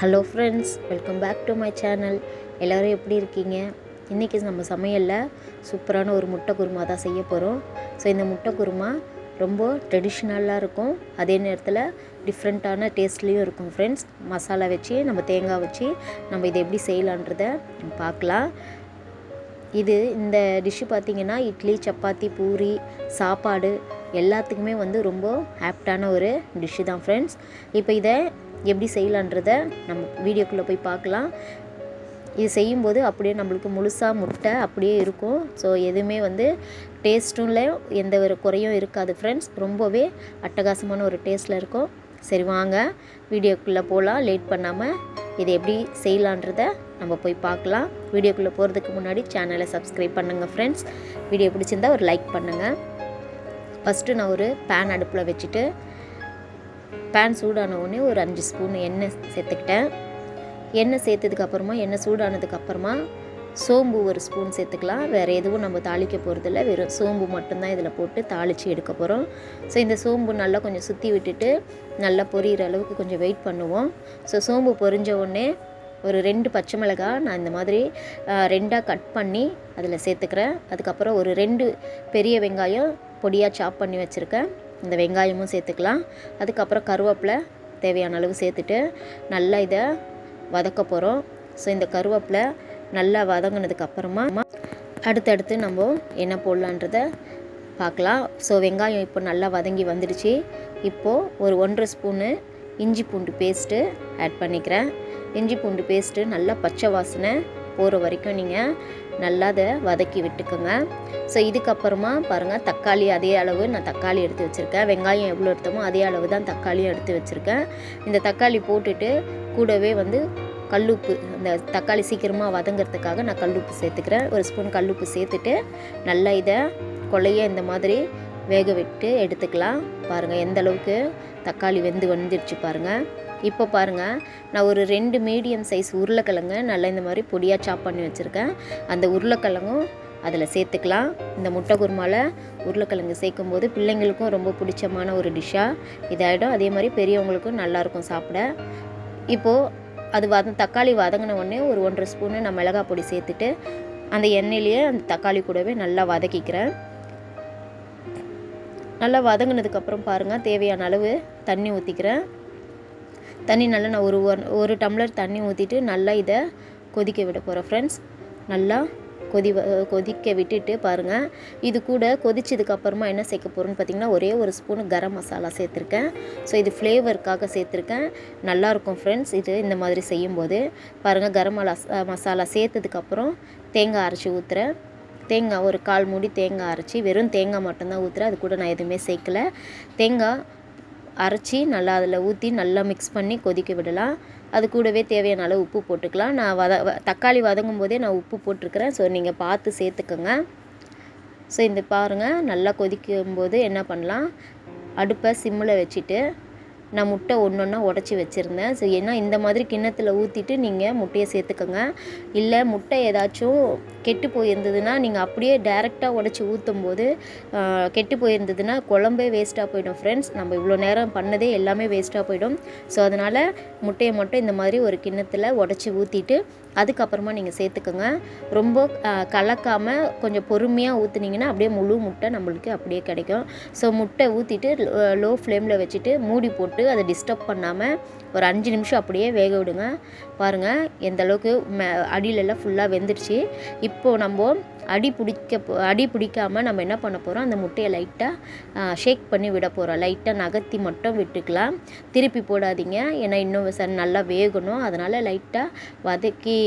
Hello friends, welcome back to my channel. எல்லோரும் எப்படி இருக்கீங்க? இன்றைக்கி நம்ம சமையலில் சூப்பரான ஒரு முட்டை குருமா தான் செய்ய போகிறோம். ஸோ இந்த முட்டை குருமா ரொம்ப ட்ரெடிஷ்னலாக இருக்கும், அதே நேரத்தில் டிஃப்ரெண்ட்டான டேஸ்ட்லேயும் இருக்கும் ஃப்ரெண்ட்ஸ். மசாலா வச்சு நம்ம தேங்காய் வச்சு நம்ம இதை எப்படி செய்யலான்றதை பார்க்கலாம். இந்த டிஷ்ஷு பார்த்திங்கன்னா இட்லி, சப்பாத்தி, பூரி, சாப்பாடு எல்லாத்துக்குமே ரொம்ப ஆப்டான ஒரு டிஷ்ஷு தான் ஃப்ரெண்ட்ஸ். இப்போ இதை எப்படி செய்யலான்றதை நம்ம வீடியோக்குள்ளே போய் பார்க்கலாம். இது செய்யும்போது அப்படியே நம்மளுக்கு முழுசாக முட்டை அப்படியே இருக்கும். ஸோ எதுவுமே டேஸ்ட்டும் இல்லை, எந்த ஒரு குறையும் இருக்காது ஃப்ரெண்ட்ஸ். ரொம்பவே அட்டகாசமான ஒரு டேஸ்ட்டில் இருக்கும். சரி வாங்க வீடியோக்குள்ளே போகலாம். லேட் பண்ணாமல் இதை எப்படி செய்யலான்றதை நம்ம போய் பார்க்கலாம். வீடியோக்குள்ளே போகிறதுக்கு முன்னாடி சேனலை சப்ஸ்கிரைப் பண்ணுங்கள் ஃப்ரெண்ட்ஸ். வீடியோ பிடிச்சிருந்தா ஒரு லைக் பண்ணுங்கள். ஃபஸ்ட்டு நான் ஒரு பேன் அடுப்பில் வச்சுட்டு பேன் சூடான உடனே ஒரு 5 ஸ்பூன் எண்ணெய் சேர்த்துக்கிட்டேன். எண்ணெய் சேர்த்ததுக்கப்புறமா எண்ணெய் சூடானதுக்கப்புறமா சோம்பு ஒரு ஸ்பூன் சேர்த்துக்கலாம். வேறு எதுவும் நம்ம தாளிக்க போகிறதில்ல, வெறும் சோம்பு மட்டும்தான் இதில் போட்டு தாளித்து எடுக்க போகிறோம். ஸோ இந்த சோம்பு நல்லா கொஞ்சம் சுற்றி விட்டுட்டு நல்லா பொரியிற அளவுக்கு கொஞ்சம் வெயிட் பண்ணுவோம். ஸோ சோம்பு பொரிஞ்ச உடனே ஒரு 2 பச்சை மிளகாய் நான் இந்த மாதிரி 2ஆக கட் பண்ணி அதில் சேர்த்துக்கிறேன். அதுக்கப்புறம் ஒரு 2 பெரிய வெங்காயம் பொடியாக சாப் பண்ணி வச்சுருக்கேன், இந்த வெங்காயமும் சேர்த்துக்கலாம். அதுக்கப்புறம் கருவேப்பிலை தேவையான அளவு சேர்த்துட்டு நல்லா இதை வதக்க போகிறோம். ஸோ இந்த கருவேப்பிலை நல்லா வதங்கினதுக்கப்புறமா அடுத்தடுத்து நம்ம என்ன போடலான்றதை பார்க்கலாம். ஸோ வெங்காயம் இப்போ நல்லா வதங்கி வந்துடுச்சு. இப்போது ஒரு 1.5 ஸ்பூனு இஞ்சி பூண்டு பேஸ்ட்டு ஆட் பண்ணிக்கிறேன். இஞ்சி பூண்டு பேஸ்ட்டு நல்லா பச்சை வாசனை போகிற வரைக்கும் நீங்கள் நல்லா அதை வதக்கி விட்டுக்கோங்க. ஸோ இதுக்கப்புறமா பாருங்கள், தக்காளி அதே அளவு நான் தக்காளி எடுத்து வச்சுருக்கேன். வெங்காயம் எவ்வளோ எடுத்தோமோ அதே அளவு தான் தக்காளியும் எடுத்து வச்சுருக்கேன். இந்த தக்காளி போட்டுட்டு கூடவே கல்லுப்பு, இந்த தக்காளி சீக்கிரமாக வதங்கிறதுக்காக நான் கல்லுப்பு சேர்த்துக்கிறேன். ஒரு ஸ்பூன் கல்லுப்பு சேர்த்துட்டு நல்லா இதை கொலைய இந்த மாதிரி வேக விட்டு எடுத்துக்கலாம். பாருங்கள் எந்த அளவுக்கு தக்காளி வந்துடுச்சு பாருங்கள். இப்போ பாருங்கள், நான் ஒரு 2 மீடியம் சைஸ் உருளைக்கிழங்கு நல்லா இந்த மாதிரி பொடியாக சாப் பண்ணி வச்சுருக்கேன். அந்த உருளைக்கிழங்கும் அதில் சேர்த்துக்கலாம். இந்த முட்டை குருமாவில் உருளைக்கிழங்கு சேர்க்கும்போது பிள்ளைங்களுக்கும் ரொம்ப பிடிச்சமான ஒரு டிஷ்ஷாக இதாகிடும். அதே மாதிரி பெரியவங்களுக்கும் நல்லாயிருக்கும் சாப்பிட. இப்போது அது தக்காளி வதங்கின உடனே ஒரு 1.5 ஸ்பூனு நான் மிளகாய் பொடி சேர்த்துட்டு அந்த எண்ணெயிலேயே அந்த தக்காளி கூடவே நல்லா வதக்கிக்கிறேன். நல்லா வதங்கினதுக்கப்புறம் பாருங்கள், தேவையான அளவு தண்ணி ஊற்றிக்கிறேன். தண்ணி நல்லா நான் ஒரு டம்ளர் தண்ணி ஊற்றிட்டு நல்லா இதை கொதிக்க விட போகிறேன் ஃப்ரெண்ட்ஸ். நல்லா கொதிக்க விட்டுட்டு பாருங்கள், இது கூட கொதிச்சதுக்கப்புறமா என்ன சேர்க்க போகிறோன்னு பார்த்திங்கன்னா ஒரே ஒரு ஸ்பூன் கரம் மசாலா சேர்த்துருக்கேன். ஸோ இது ஃப்ளேவருக்காக சேர்த்துருக்கேன், நல்லாயிருக்கும் ஃப்ரெண்ட்ஸ். இது இந்த மாதிரி செய்யும்போது பாருங்கள், கரம் மசாலா சேர்த்ததுக்கப்புறம் தேங்காய் அரைச்சி ஊற்றுறேன். தேங்காய் ஒரு 1/4 மூடி தேங்காய் அரைச்சி, வெறும் தேங்காய் மட்டும்தான் ஊற்றுறேன், அது கூட நான் எதுவுமே சேர்க்கலை. தேங்காய் அரைச்சி நல்லா அதில் ஊற்றி நல்லா மிக்ஸ் பண்ணி கொதிக்க விடலாம். அது கூடவே தேவையான அளவு உப்பு போட்டுக்கலாம். நான் தக்காளி வதங்கும் போதே நான் உப்பு போட்டிருக்கிறேன். ஸோ நீங்கள் பார்த்து சேர்த்துக்கோங்க. ஸோ இந்த பாருங்கள், நல்லா கொதிக்கும்போது என்ன பண்ணலாம், அடுப்பை சிம்மில் வச்சுட்டு நான் முட்டை ஒன்றா உடச்சி வச்சுருந்தேன். ஸோ ஏன்னா இந்த மாதிரி கிண்ணத்தில் ஊற்றிட்டு நீங்கள் முட்டையை சேர்த்துக்கோங்க. இல்லை முட்டை ஏதாச்சும் கெட்டு போயிருந்ததுன்னா நீங்கள் அப்படியே டைரெக்டாக உடச்சி ஊற்றும் போது கெட்டு போயிருந்ததுன்னா குழம்பே வேஸ்ட்டாக போயிடும் ஃப்ரெண்ட்ஸ். நம்ம இவ்வளோ நேரம் பண்ணதே எல்லாமே வேஸ்ட்டாக போயிடும். ஸோ அதனால் முட்டையை மட்டும் இந்த மாதிரி ஒரு கிண்ணத்தில் உடச்சி ஊற்றிட்டு அதுக்கப்புறமா நீங்கள் சேர்த்துக்கோங்க. ரொம்ப கலக்காமல் கொஞ்சம் பொறுமையாக ஊற்றுனீங்கன்னா அப்படியே முழு முட்டை நம்மளுக்கு அப்படியே கிடைக்கும். ஸோ முட்டை ஊற்றிட்டு லோ ஃப்ளேமில் வச்சுட்டு மூடி போட்டு அதை டிஸ்டர்ப் பண்ணாமல் ஒரு 5 நிமிஷம் அப்படியே வேக விடுங்க. பாருங்கள் எந்த அளவுக்கு அடியிலெல்லாம் ஃபுல்லாக வெந்துடுச்சு. இப்போது நம்ம அடி பிடிக்காமல் நம்ம என்ன பண்ண போகிறோம், அந்த முட்டையை லைட்டாக ஷேக் பண்ணி விட போகிறோம். லைட்டாக நகர்த்தி மட்டும் விட்டுக்கலாம், திருப்பி போடாதீங்க. ஏன்னா இன்னும் நல்லா வேகணும். அதனால் லைட்டாக வதக்கி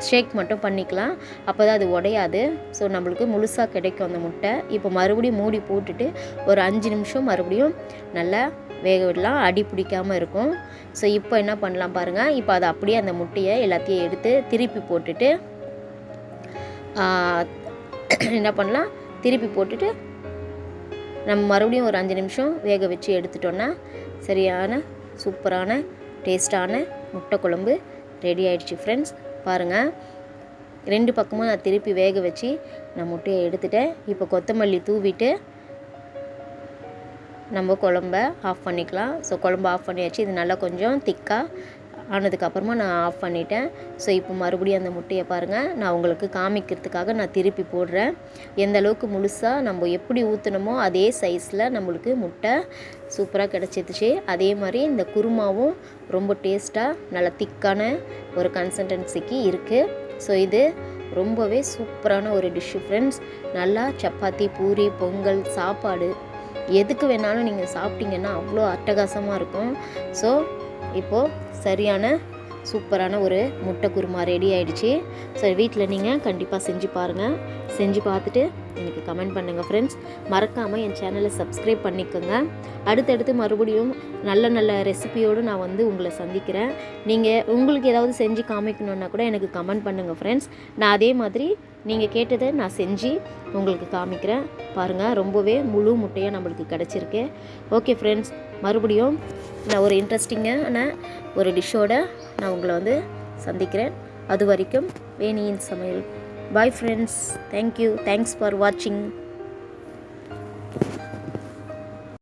ஷேக் மட்டும் பண்ணிக்கலாம், அப்போ தான் அது உடையாது. ஸோ நம்மளுக்கு முழுசாக கிடைக்கும் அந்த முட்டை. இப்போ மறுபடியும் மூடி போட்டுட்டு ஒரு 5 நிமிஷம் மறுபடியும் நல்லா வேக விடலாம், அடி பிடிக்காமல் இருக்கும். ஸோ இப்போ என்ன பண்ணலாம் பாருங்கள், இப்போ அதை அப்படியே அந்த முட்டையை எல்லாத்தையும் எடுத்து திருப்பி போட்டுட்டு என்ன பண்ணலாம், திருப்பி போட்டுட்டு நம்ம மறுபடியும் ஒரு 5 நிமிஷம் வேக வச்சு எடுத்துட்டோன்னா சரியான சூப்பரான டேஸ்டான முட்டை குழம்பு ரெடி ஆகிடுச்சு ஃப்ரெண்ட்ஸ். பாருங்கள், 2 பக்கமும் நான் திருப்பி வேக வச்சு நான் முட்டையை எடுத்துட்டேன். இப்போ கொத்தமல்லி தூவிட்டு நம்ம குழம்ப ஆஃப் பண்ணிக்கலாம். ஸோ குழம்பு ஆஃப் பண்ணியாச்சு. இது நல்லா கொஞ்சம் திக்காக ஆனதுக்கப்புறமா நான் ஆஃப் பண்ணிட்டேன். ஸோ இப்போ மறுபடியும் அந்த முட்டையை பாருங்கள், நான் உங்களுக்கு காமிக்கிறதுக்காக நான் திருப்பி போடுறேன். எந்த அளவுக்கு முழுசாக நம்ம எப்படி ஊற்றுனமோ அதே சைஸில் நம்மளுக்கு முட்டை சூப்பராக கிடச்சிருச்சு. அதே மாதிரி இந்த குருமாவும் ரொம்ப டேஸ்ட்டாக நல்லா திக்கான ஒரு கன்சிஸ்டன்சிக்கு இருக்குது. ஸோ இது ரொம்பவே சூப்பரான ஒரு டிஷ்ஷு ஃப்ரெண்ட்ஸ். நல்லா சப்பாத்தி, பூரி, பொங்கல், சாப்பாடு எதுக்கு வேணாலும் நீங்கள் சாப்பிட்டீங்கன்னா அவ்வளோ அட்டகாசமாக இருக்கும். ஸோ இப்போது சரியான சூப்பரான ஒரு முட்டை குருமா ரெடி ஆகிடுச்சு. ஸோ வீட்டில் நீங்கள் கண்டிப்பாக செஞ்சு பாருங்கள். செஞ்சு பார்த்துட்டு எனக்கு கமெண்ட் பண்ணுங்கள் ஃப்ரெண்ட்ஸ். மறக்காமல் என் சேனலை சப்ஸ்கிரைப் பண்ணிக்கோங்க. அடுத்தடுத்து மறுபடியும் நல்ல நல்ல ரெசிபியோடு நான் உங்களை சந்திக்கிறேன். நீங்கள் உங்களுக்கு ஏதாவது செஞ்சு காமிக்கணுன்னா கூட எனக்கு கமெண்ட் பண்ணுங்கள் ஃப்ரெண்ட்ஸ். நான் அதே மாதிரி நீங்கள் கேட்டதை நான் செஞ்சு உங்களுக்கு காமிக்கிறேன். பாருங்கள், ரொம்பவே முழு முட்டையாக நம்மளுக்கு கிடச்சிருக்கு. ஓகே ஃப்ரெண்ட்ஸ், மறுபடியும் நான் ஒரு இன்ட்ரெஸ்டிங்கான ஒரு டிஷ்ஷோட நான் உங்களை சந்திக்கிறேன். அது வரைக்கும் வேணியின் சமையல். Bye friends. Thank you. Thanks for வாட்சிங்.